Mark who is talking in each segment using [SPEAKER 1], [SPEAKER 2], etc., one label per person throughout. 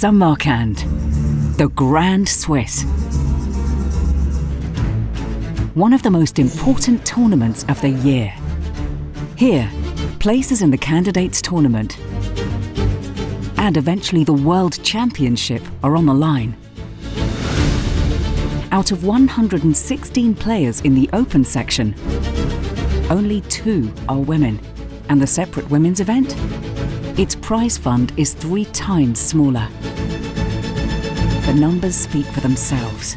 [SPEAKER 1] Samarkand, the Grand Swiss. One of the most important tournaments of the year. Here, places in the candidates tournament and eventually the World Championship are on the line. Out of 116 players in the open section, only 2 are women. And the separate women's event? Its prize fund is 3 times smaller. The numbers speak for themselves.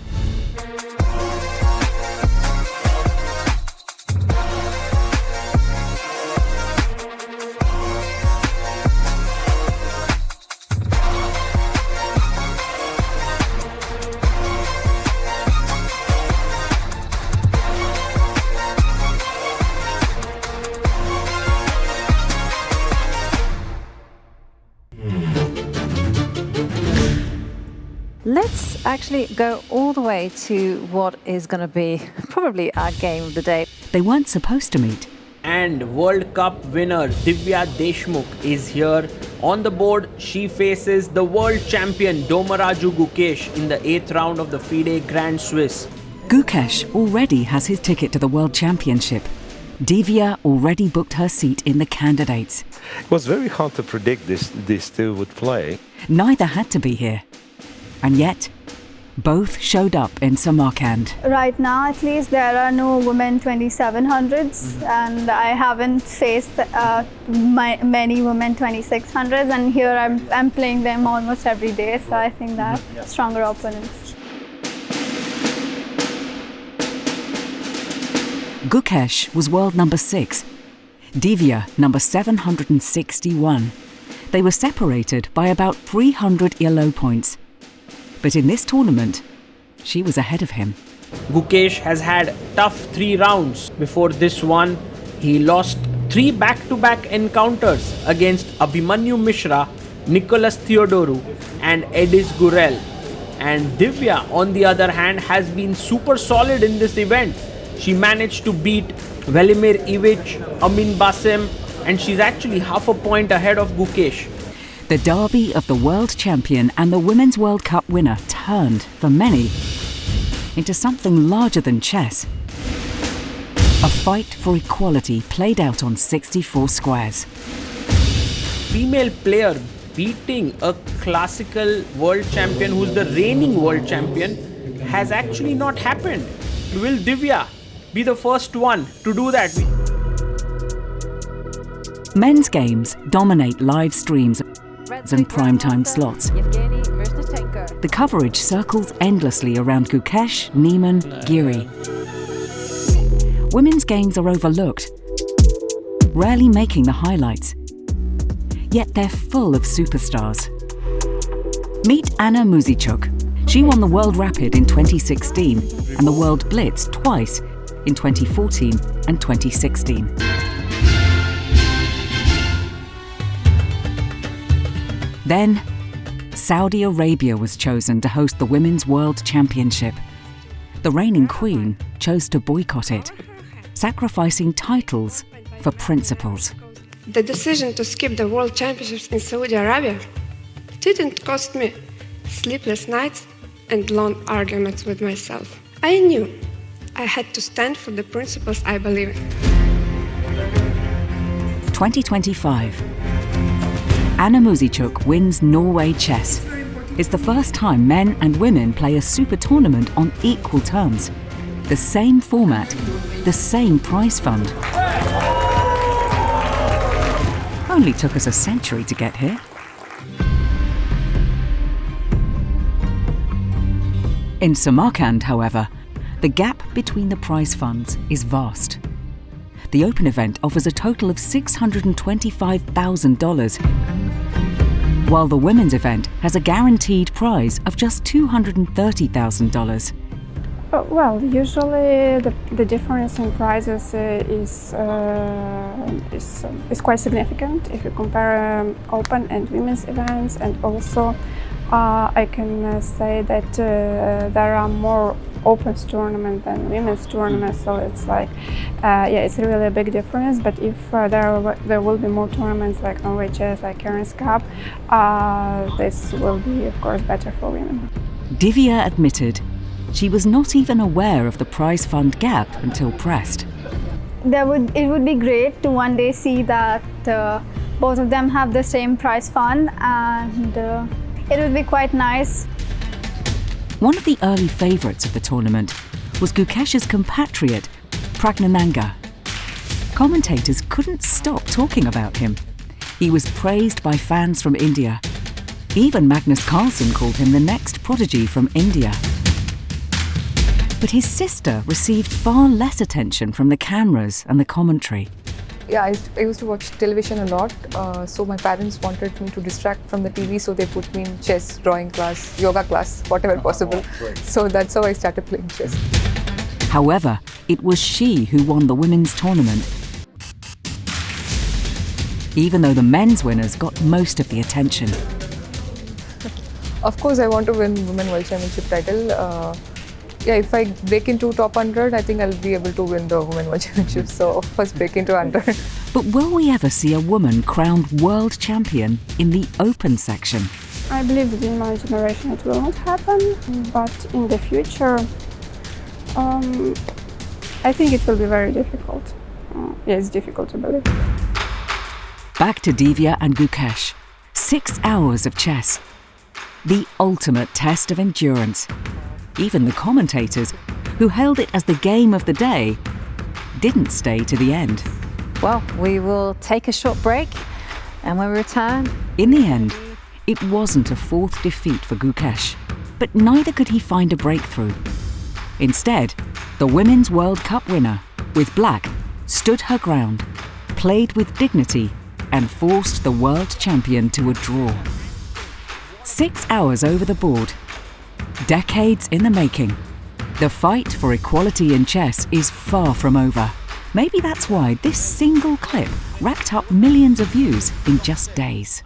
[SPEAKER 2] Let's actually go all the way to what is going to be probably our game of the day.
[SPEAKER 1] They weren't supposed to meet.
[SPEAKER 3] And World Cup winner Divya Deshmukh is here. On the board, she faces the world champion Domaraju Gukesh in the 8th round of the FIDE Grand Swiss.
[SPEAKER 1] Gukesh already has his ticket to the World Championship. Divya already booked her seat in the candidates.
[SPEAKER 4] It was very hard to predict these two would play.
[SPEAKER 1] Neither had to be here. And yet, both showed up in Samarkand.
[SPEAKER 5] Right now, at least, there are no women 2700s, and I haven't faced many women 2600s, and here I'm playing them almost every day, so I think that stronger opponents.
[SPEAKER 1] Gukesh was world number 6, Divya number 761. They were separated by about 300 ELO points. But in this tournament, she was ahead of him.
[SPEAKER 3] Gukesh has had tough 3 rounds before this one. He lost 3 back-to-back encounters against Abhimanyu Mishra, Nicholas Theodoru and Edis Gurel. And Divya, on the other hand, has been super solid in this event. She managed to beat Velimir Ivic, Amin Basim, and she's actually half a point ahead of Gukesh.
[SPEAKER 1] The derby of the world champion and the Women's World Cup winner turned, for many, into something larger than chess. A fight for equality played out on 64 squares.
[SPEAKER 3] Female player beating a classical world champion who's the reigning world champion has actually not happened. Will Divya be the first one to do that?
[SPEAKER 1] Men's games dominate live streams and primetime slots. The coverage circles endlessly around Gukesh, Niemann, Giri. Women's games are overlooked, rarely making the highlights. Yet they're full of superstars. Meet Anna Muzichuk. She won the World Rapid in 2016 and the World Blitz twice in 2014 and 2016. Then, Saudi Arabia was chosen to host the Women's World Championship. The reigning queen chose to boycott it, sacrificing titles for principles.
[SPEAKER 6] The decision to skip the World Championships in Saudi Arabia didn't cost me sleepless nights and long arguments with myself. I knew I had to stand for the principles I believe in.
[SPEAKER 1] 2025. Anna Muzichuk wins Norway Chess. It's the first time men and women play a super tournament on equal terms. The same format, the same prize fund. Only took us a century to get here. In Samarkand, however, the gap between the prize funds is vast. The open event offers a total of $625,000, while the women's event has a guaranteed prize of just $230,000.
[SPEAKER 7] Well, usually the difference in prices is quite significant if you compare open and women's events, and also I can say that there are more opens tournament than women's tournament, so it's like, yeah, it's really a big difference. But if there will be more tournaments like Norway Chess, like Karen's Cup, this will be, of course, better for women.
[SPEAKER 1] Divya admitted she was not even aware of the prize fund gap until pressed.
[SPEAKER 5] It would be great to one day see that both of them have the same prize fund, and it would be quite nice.
[SPEAKER 1] One of the early favourites of the tournament was Gukesh's compatriot, Pragnananga. Commentators couldn't stop talking about him. He was praised by fans from India. Even Magnus Carlsen called him the next prodigy from India. But his sister received far less attention from the cameras and the commentary.
[SPEAKER 8] Yeah, I used to watch television a lot, so my parents wanted me to distract from the TV, so they put me in chess, drawing class, yoga class, whatever possible. So that's how I started playing chess.
[SPEAKER 1] However, it was she who won the women's tournament, even though the men's winners got most of the attention.
[SPEAKER 8] Of course, I want to win Women World Championship title. Yeah, if I break into top 100, I think I'll be able to win the Women World Championship. So first break into 100.
[SPEAKER 1] But will we ever see a woman crowned world champion in the open section?
[SPEAKER 7] I believe that in my generation it will not happen, but in the future, I think it will be very difficult. Yeah, it's difficult to believe.
[SPEAKER 1] Back to Divya and Gukesh. 6 hours of chess. The ultimate test of endurance. Even the commentators, who hailed it as the game of the day, didn't stay to the end.
[SPEAKER 2] Well, we will take a short break, and when we return...
[SPEAKER 1] In the end, it wasn't a fourth defeat for Gukesh, but neither could he find a breakthrough. Instead, the Women's World Cup winner, with black, stood her ground, played with dignity, and forced the world champion to a draw. 6 hours over the board. Decades in the making. The fight for equality in chess is far from over. Maybe that's why this single clip racked up millions of views in just days.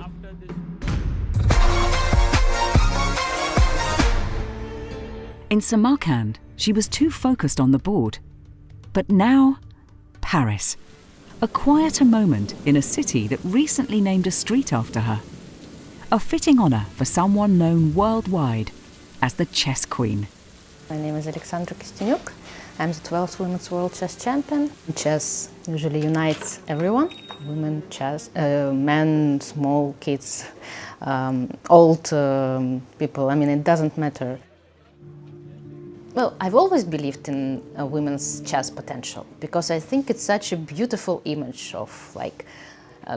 [SPEAKER 1] In Samarkand, she was too focused on the board. But now, Paris. A quieter moment in a city that recently named a street after her. A fitting honour for someone known worldwide as the chess queen.
[SPEAKER 9] My name is Alexandra Kosteniuk. I'm the 12th Women's World Chess Champion. Chess usually unites everyone. Women, chess, men, small kids, old people. I mean, it doesn't matter. Well, I've always believed in women's chess potential because I think it's such a beautiful image of like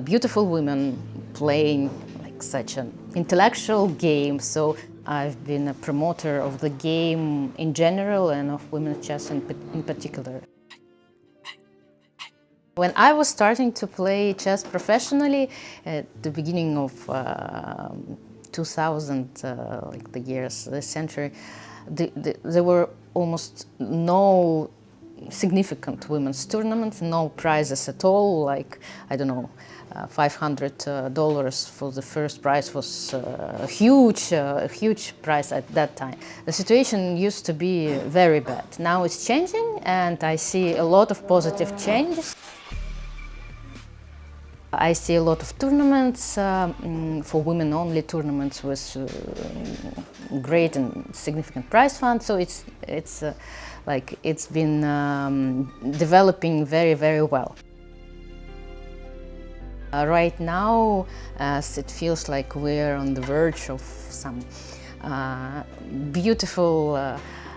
[SPEAKER 9] beautiful women playing like such an intellectual game. So I've been a promoter of the game in general and of women's chess in particular. When I was starting to play chess professionally at the beginning of 2000, like the years, the century, there were almost no significant women's tournaments, no prizes at all, like, I don't know, $500 for the first prize was a huge prize at that time. The situation used to be very bad. Now it's changing and I see a lot of positive changes. I see a lot of tournaments for women-only tournaments with great and significant prize fund. So it's been developing very, very well. Right now, as it feels like we're on the verge of some beautiful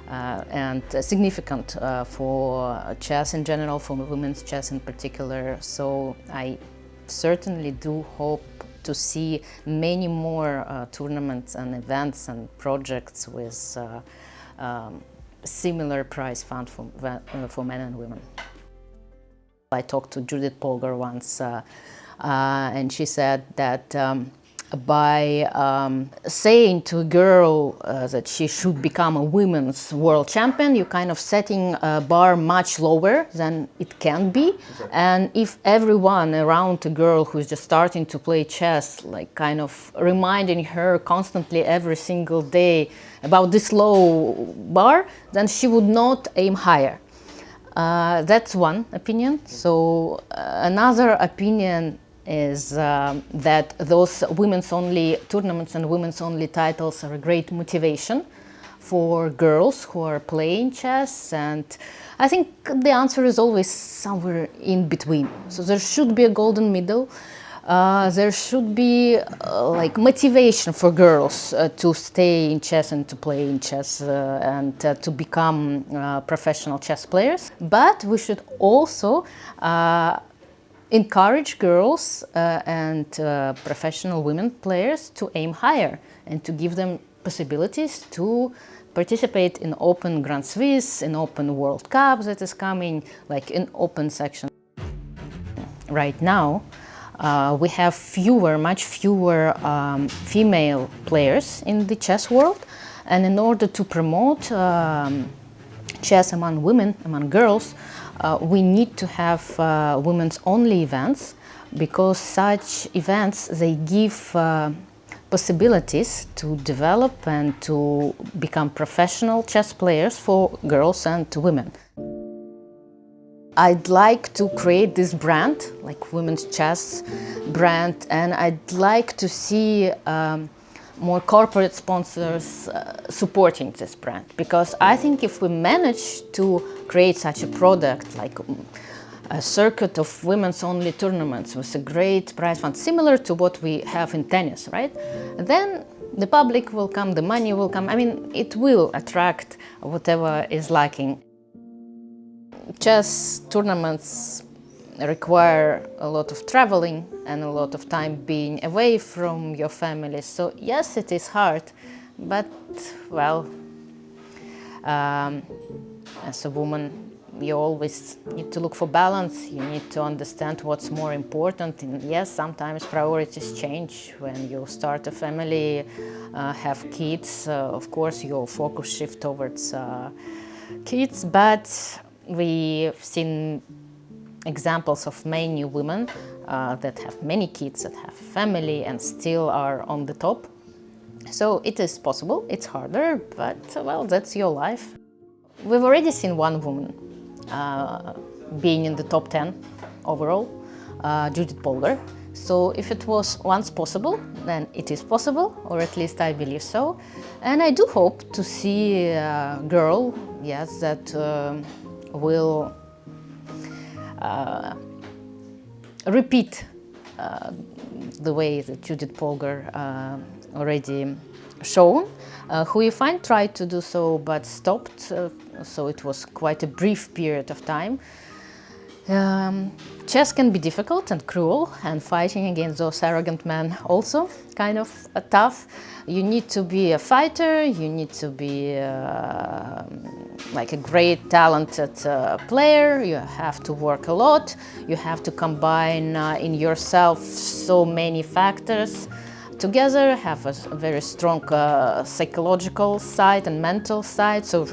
[SPEAKER 9] and significant for chess in general, for women's chess in particular. So I certainly do hope to see many more tournaments and events and projects with similar prize fund for men and women. I talked to Judit Polgar once, and she said that by saying to a girl that she should become a women's world champion, you're kind of setting a bar much lower than it can be. And if everyone around a girl who's just starting to play chess, like kind of reminding her constantly every single day about this low bar, then she would not aim higher. That's one opinion. So another opinion is that those women's-only tournaments and women's-only titles are a great motivation for girls who are playing chess, and I think the answer is always somewhere in between. So there should be a golden middle. There should be like motivation for girls to stay in chess and to play in chess and to become professional chess players. But we should also encourage girls and professional women players to aim higher and to give them possibilities to participate in Open Grand Swiss, in Open World Cup that is coming, like in open section. Right now, we have much fewer female players in the chess world, and in order to promote chess among women, among girls, we need to have women's-only events, because such events, they give possibilities to develop and to become professional chess players for girls and women. I'd like to create this brand, like women's chess brand, and I'd like to see more corporate sponsors supporting this brand, because I think if we manage to create such a product, like a circuit of women's-only tournaments with a great prize fund, similar to what we have in tennis, right? Then the public will come, the money will come. I mean, it will attract whatever is lacking. Chess tournaments require a lot of traveling and a lot of time being away from your family. So yes, it is hard, but well, as a woman, you always need to look for balance. You need to understand what's more important. And yes, sometimes priorities change when you start a family, have kids. Of course, your focus shifts towards kids, but we've seen examples of many women that have many kids, that have family and still are on the top. So it is possible, it's harder, but well, that's your life. We've already seen one woman being in the top 10 overall, Judit Polgar. So if it was once possible, then it is possible, or at least I believe so. And I do hope to see a girl, yes, that will repeat the way that Judit Polgar already shown. Who you find tried to do so but stopped, so it was quite a brief period of time. Chess can be difficult and cruel, and fighting against those arrogant men also kind of tough. You need to be a fighter, you need to be like a great talented player, you have to work a lot, you have to combine in yourself so many factors together, have a very strong psychological side and mental side. So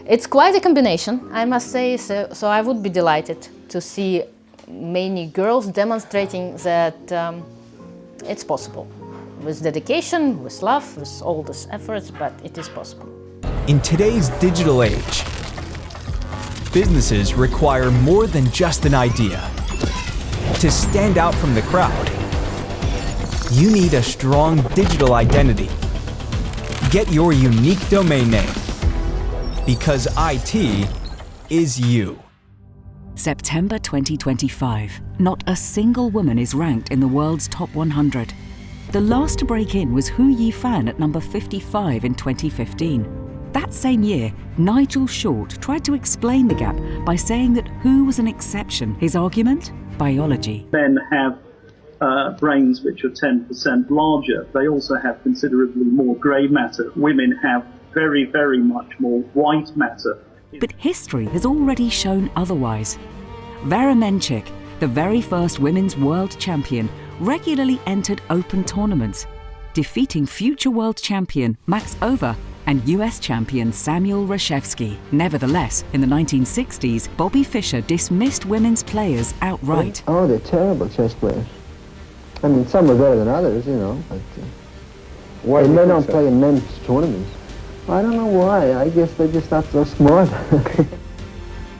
[SPEAKER 9] it's quite a combination, I must say. So I would be delighted to see many girls demonstrating that it's possible. With dedication, with love, with all these efforts, but it is possible.
[SPEAKER 10] In today's digital age, businesses require more than just an idea. To stand out from the crowd, you need a strong digital identity. Get your unique domain name, because IT is you.
[SPEAKER 1] September 2025. Not a single woman is ranked in the world's top 100. The last to break in was Hu Yifan at number 55 in 2015. That same year, Nigel Short tried to explain the gap by saying that Hu was an exception. His argument? Biology.
[SPEAKER 11] Men have brains which are 10% larger. They also have considerably more grey matter. Women have very, very much more white matter.
[SPEAKER 1] But history has already shown otherwise. Vera Menchik, the very first women's world champion, regularly entered open tournaments, defeating future world champion Max Over and US champion Samuel Reshevsky. Nevertheless, in the 1960s, Bobby Fischer dismissed women's players outright.
[SPEAKER 12] Oh, they're terrible chess players. I mean, some are better than others, you know, but they may not play in men's tournaments. I don't know why. I guess they're just not so smart.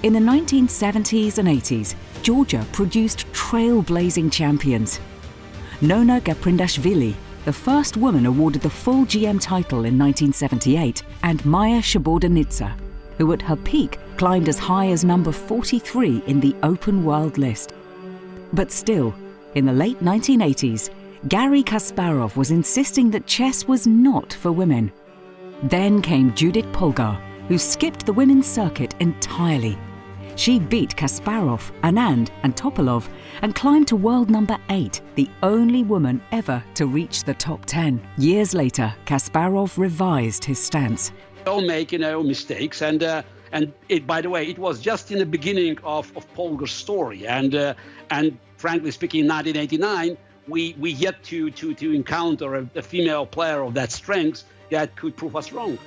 [SPEAKER 1] In the 1970s and 80s, Georgia produced trailblazing champions. Nona Gaprindashvili, the first woman awarded the full GM title in 1978, and Maia Chiburdanidze, who at her peak climbed as high as number 43 in the open world list. But still, in the late 1980s, Garry Kasparov was insisting that chess was not for women. Then came Judit Polgar, who skipped the women's circuit entirely. She beat Kasparov, Anand and Topalov and climbed to world number 8, the only woman ever to reach the top 10. Years later, Kasparov revised his stance.
[SPEAKER 13] We all make, mistakes, and it, by the way, it was just in the beginning of Polgar's story, and frankly speaking, in 1989, we yet to encounter a female player of that strength that could prove us wrong.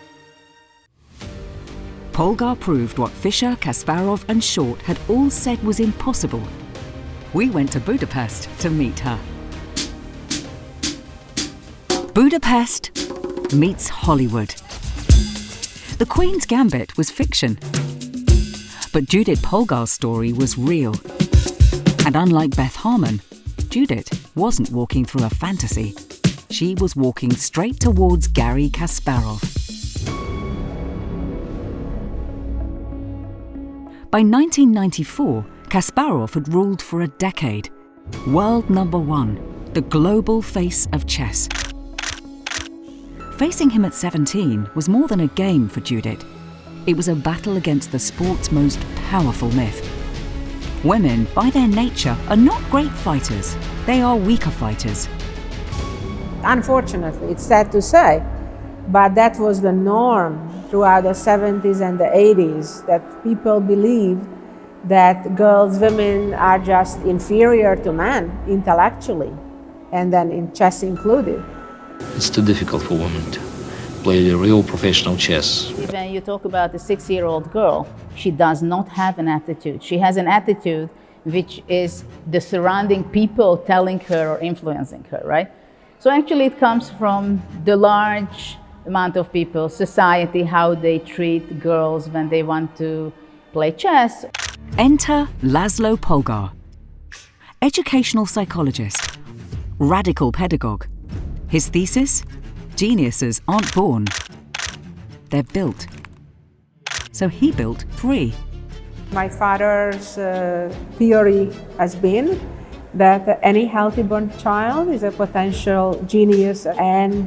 [SPEAKER 1] Polgar proved what Fischer, Kasparov and Short had all said was impossible. We went to Budapest to meet her. Budapest meets Hollywood. The Queen's Gambit was fiction, but Judit Polgar's story was real. And unlike Beth Harmon, Judit wasn't walking through a fantasy. She was walking straight towards Garry Kasparov. By 1994, Kasparov had ruled for a decade. World number 1, the global face of chess. Facing him at 17 was more than a game for Judit. It was a battle against the sport's most powerful myth. Women, by their nature, are not great fighters. They are weaker fighters.
[SPEAKER 14] Unfortunately, it's sad to say, but that was the norm throughout the 70s and the 80s, that people believed that women are just inferior to men intellectually, and then in chess included.
[SPEAKER 15] It's too difficult for women to play the real professional chess.
[SPEAKER 16] When you talk about a 6-year-old girl, she does not have an attitude. She has an attitude which is the surrounding people telling her or influencing her, right? So actually it comes from the large amount of people, society, how they treat girls when they want to play chess.
[SPEAKER 1] Enter Laszlo Polgar, educational psychologist, radical pedagogue. His thesis? Geniuses aren't born, they're built. So he built 3.
[SPEAKER 14] My father's theory has been that any healthy born child is a potential genius, and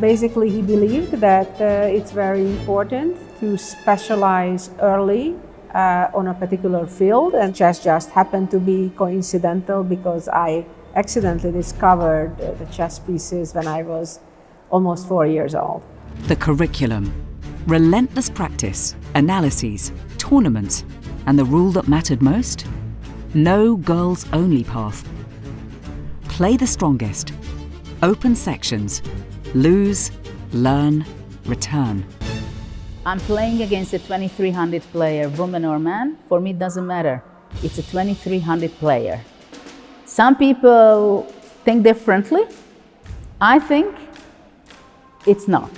[SPEAKER 14] basically he believed that it's very important to specialize early on a particular field, and chess just happened to be coincidental because I accidentally discovered the chess pieces when I was almost 4 years old.
[SPEAKER 1] The curriculum, relentless practice, analyses, tournaments, and the rule that mattered most? No girls-only path. Play the strongest. Open sections. Lose, learn, return.
[SPEAKER 16] I'm playing against a 2300 player, woman or man. For me, it doesn't matter. It's a 2300 player. Some people think differently. I think it's not.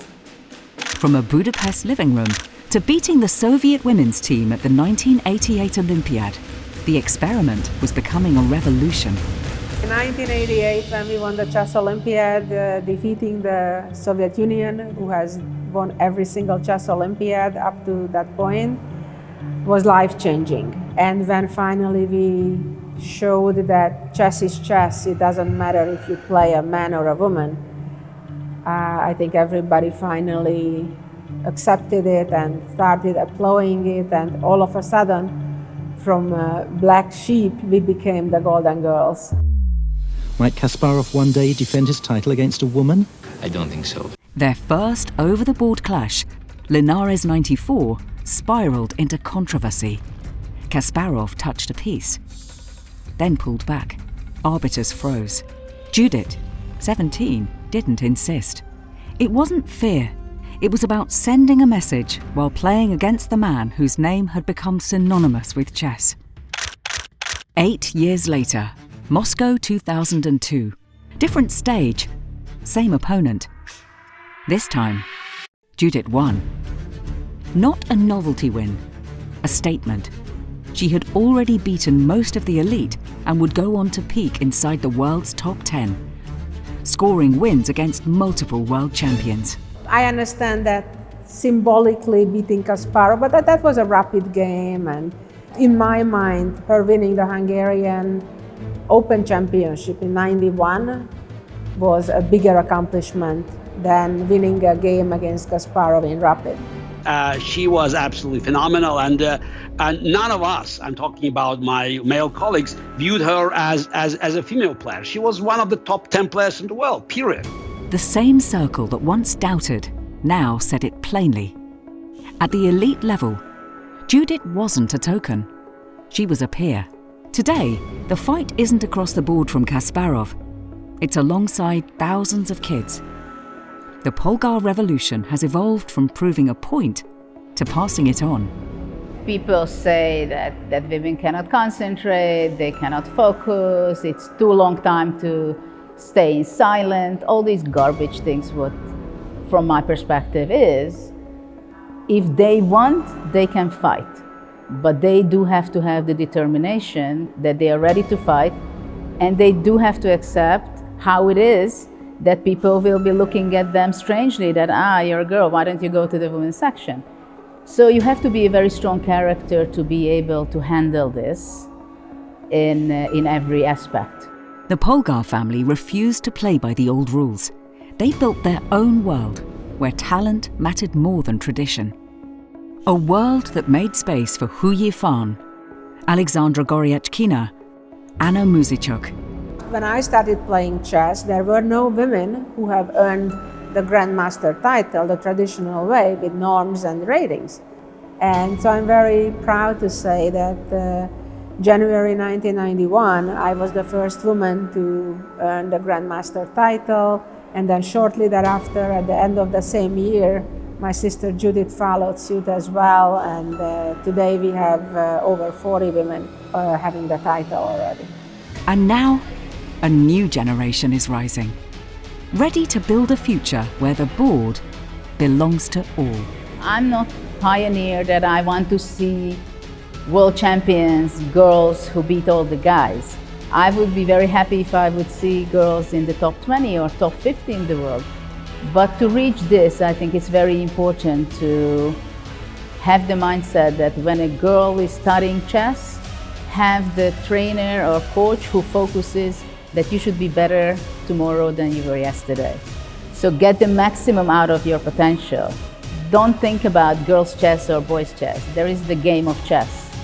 [SPEAKER 1] From a Budapest living room to beating the Soviet women's team at the 1988 Olympiad, the experiment was becoming a revolution.
[SPEAKER 14] In 1988, when we won the Chess Olympiad, defeating the Soviet Union, who has won every single Chess Olympiad up to that point, was life-changing. And when finally we showed that chess is chess, it doesn't matter if you play a man or a woman, I think everybody finally accepted it and started applauding it, and all of a sudden, from black sheep, we became the Golden Girls.
[SPEAKER 17] Might Kasparov one day defend his title against a woman?
[SPEAKER 15] I don't think so.
[SPEAKER 1] Their first over-the-board clash, Linares 94, spiraled into controversy. Kasparov touched a piece, then pulled back. Arbiters froze. Judit, 17, didn't insist. It wasn't fear. It was about sending a message while playing against the man whose name had become synonymous with chess. 8 years later, Moscow 2002. Different stage, same opponent. This time, Judit won. Not a novelty win, a statement. She had already beaten most of the elite and would go on to peak inside the world's top 10, scoring wins against multiple world champions.
[SPEAKER 14] I understand that symbolically beating Kasparov, but that was a rapid game, and in my mind, her winning the Hungarian Open Championship in '91 was a bigger accomplishment than winning a game against Kasparov in rapid.
[SPEAKER 13] She was absolutely phenomenal, and none of us, I'm talking about my male colleagues, viewed her as a female player. She was one of the top 10 players in the world, period.
[SPEAKER 1] The same circle that once doubted now said it plainly. At the elite level, Judit wasn't a token. She was a peer. Today, the fight isn't across the board from Kasparov. It's alongside thousands of kids. The Polgar revolution has evolved from proving a point to passing it on.
[SPEAKER 16] People say that women cannot concentrate, they cannot focus, it's too long time to stay silent, all these garbage things. What, from my perspective, is if they want, they can fight. But they do have to have the determination that they are ready to fight, and they do have to accept how it is that people will be looking at them strangely, that, you're a girl, why don't you go to the women's section? So you have to be a very strong character to be able to handle this in every aspect.
[SPEAKER 1] The Polgar family refused to play by the old rules. They built their own world, where talent mattered more than tradition. A world that made space for Hu Yifan, Alexandra Kosteniuk, Anna Muzichuk.
[SPEAKER 14] When I started playing chess, there were no women who have earned the Grandmaster title the traditional way, with norms and ratings. And so I'm very proud to say that January 1991, I was the first woman to earn the Grandmaster title, and then shortly thereafter, at the end of the same year, my sister Judit followed suit as well, and today we have over 40 women having the title already.
[SPEAKER 1] And now, a new generation is rising, ready to build a future where the board belongs to all.
[SPEAKER 16] I'm not pioneer that I want to see world champions, girls who beat all the guys. I would be very happy if I would see girls in the top 20 or top 50 in the world. But to reach this, I think it's very important to have the mindset that when a girl is studying chess, have the trainer or coach who focuses that you should be better tomorrow than you were yesterday. So get the maximum out of your potential. Don't think about girls' chess or boys' chess. There is the game of chess.